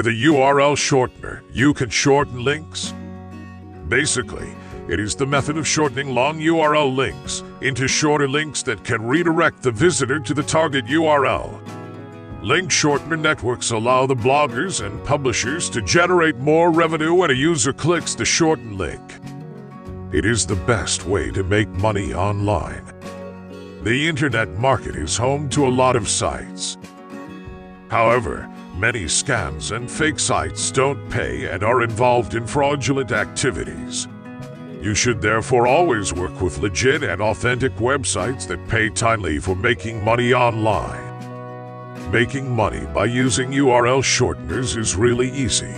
With a URL shortener, you can shorten links. Basically, it is the method of shortening long URL links into shorter links that can redirect the visitor to the target URL. Link shortener networks allow the bloggers and publishers to generate more revenue when a user clicks the shortened link. It is the best way to make money online. The internet market is home to a lot of sites. However, many scams and fake sites don't pay and are involved in fraudulent activities. You should therefore always work with legit and authentic websites that pay timely for making money online. Making money by using URL shorteners is really easy.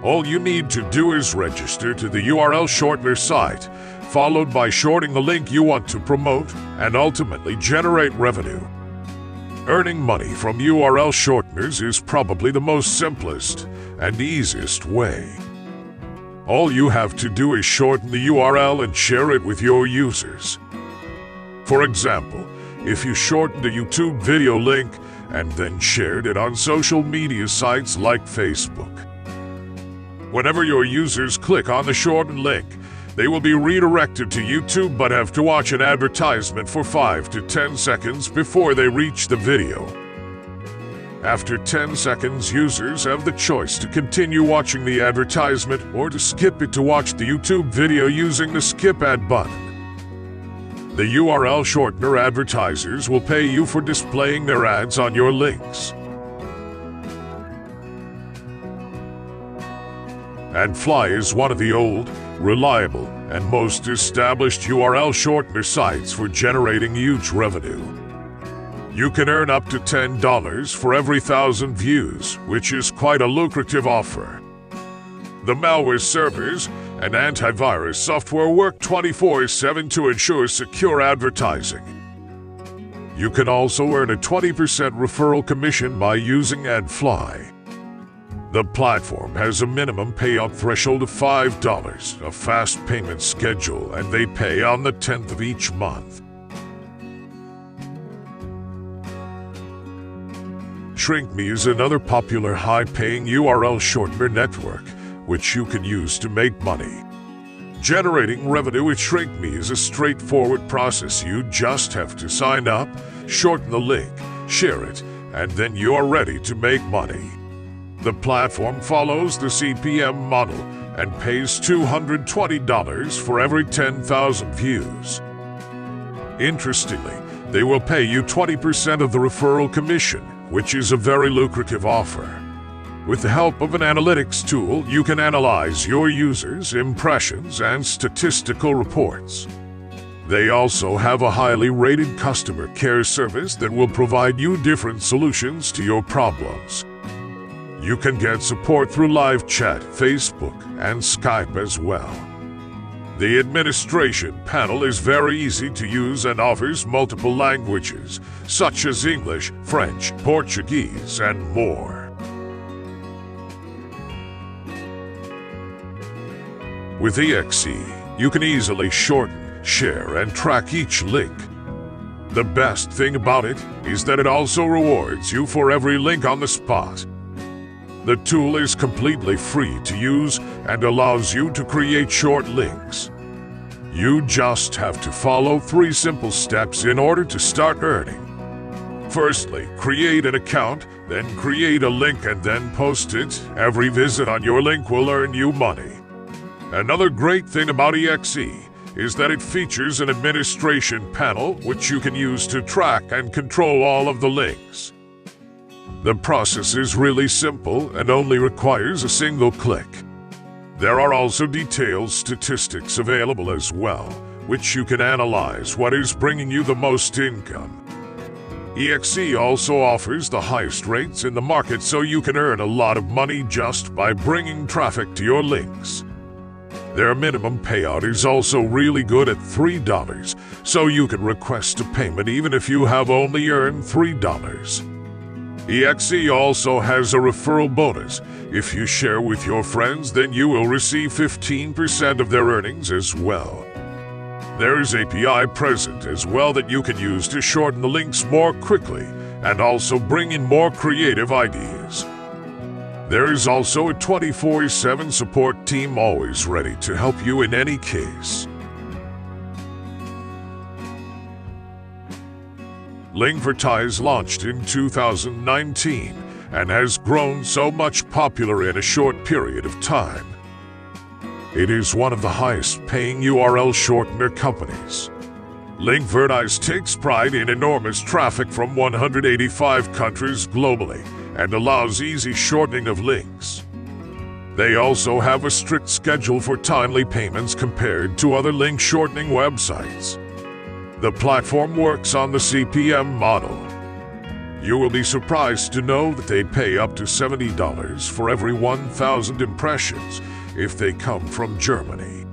All you need to do is register to the URL shortener site, followed by shorting the link you want to promote, and ultimately generate revenue. Earning money from URL shorteners is probably the most simplest and easiest way. All you have to do is shorten the URL and share it with your users. For example, if you shortened a YouTube video link and then shared it on social media sites like Facebook. Whenever your users click on the shortened link, they will be redirected to YouTube but have to watch an advertisement for 5 to 10 seconds before they reach the video. After 10 seconds, users have the choice to continue watching the advertisement or to skip it to watch the YouTube video using the skip ad button. The URL shortener advertisers will pay you for displaying their ads on your links. AdFly is one of the old, reliable, and most established URL shortener sites for generating huge revenue. You can earn up to $10 for every 1,000 views, which is quite a lucrative offer. The malware servers and antivirus software work 24/7 to ensure secure advertising. You can also earn a 20% referral commission by using AdFly. The platform has a minimum payout threshold of $5, a fast payment schedule, and they pay on the 10th of each month. ShrinkMe is another popular high-paying URL shortener network, which you can use to make money. Generating revenue with ShrinkMe is a straightforward process. You just have to sign up, shorten the link, share it, and then you are ready to make money. The platform follows the CPM model and pays $220 for every 10,000 views. Interestingly, they will pay you 20% of the referral commission, which is a very lucrative offer. With the help of an analytics tool, you can analyze your users' impressions and statistical reports. They also have a highly rated customer care service that will provide you different solutions to your problems. You can get support through live chat, Facebook, and Skype as well. The administration panel is very easy to use and offers multiple languages, such as English, French, Portuguese, and more. With EXE, you can easily shorten, share, and track each link. The best thing about it is that it also rewards you for every link on the spot. The tool is completely free to use and allows you to create short links. You just have to follow 3 simple steps in order to start earning. Firstly, create an account, then create a link and then post it. Every visit on your link will earn you money. Another great thing about EXE is that it features an administration panel which you can use to track and control all of the links. The process is really simple and only requires a single click. There are also detailed statistics available as well, which you can analyze what is bringing you the most income. EXE also offers the highest rates in the market, so you can earn a lot of money just by bringing traffic to your links. Their minimum payout is also really good at $3, so you can request a payment even if you have only earned $3. EXE also has a referral bonus. If you share with your friends, then you will receive 15% of their earnings as well. There is API present as well that you can use to shorten the links more quickly and also bring in more creative ideas. There is also a 24/7 support team always ready to help you in any case. Linkvertise launched in 2019 and has grown so much popular in a short period of time. It is one of the highest paying URL shortener companies. Linkvertise takes pride in enormous traffic from 185 countries globally and allows easy shortening of links. They also have a strict schedule for timely payments compared to other link shortening websites. The platform works on the CPM model. You will be surprised to know that they pay up to $70 for every 1,000 impressions if they come from Germany.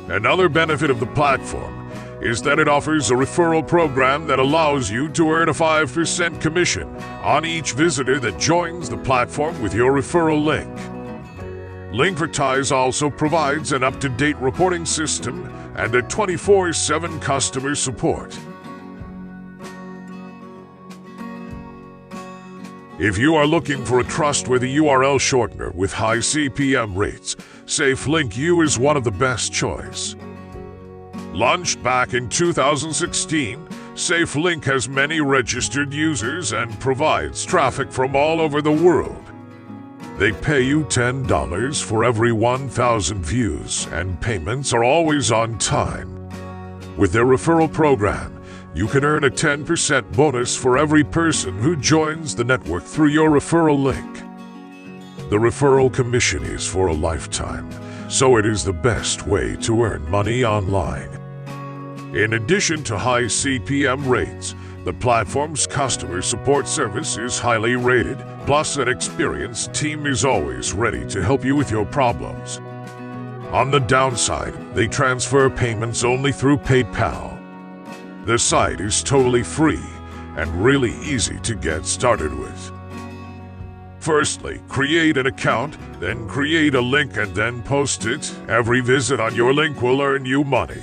Another benefit of the platform is that it offers a referral program that allows you to earn a 5% commission on each visitor that joins the platform with your referral link. Linkvertise also provides an up-to-date reporting system and a 24/7 customer support. If you are looking for a trustworthy URL shortener with high CPM rates, SafeLink.U is one of the best choice. Launched back in 2016, SafeLink has many registered users and provides traffic from all over the world. They pay you $10 for every 1,000 views, and payments are always on time. With their referral program, you can earn a 10% bonus for every person who joins the network through your referral link. The referral commission is for a lifetime, so it is the best way to earn money online. In addition to high CPM rates, the platform's customer support service is highly rated, plus an experienced team is always ready to help you with your problems. On the downside, they transfer payments only through PayPal. The site is totally free and really easy to get started with. Firstly, create an account, then create a link and then post it. Every visit on your link will earn you money.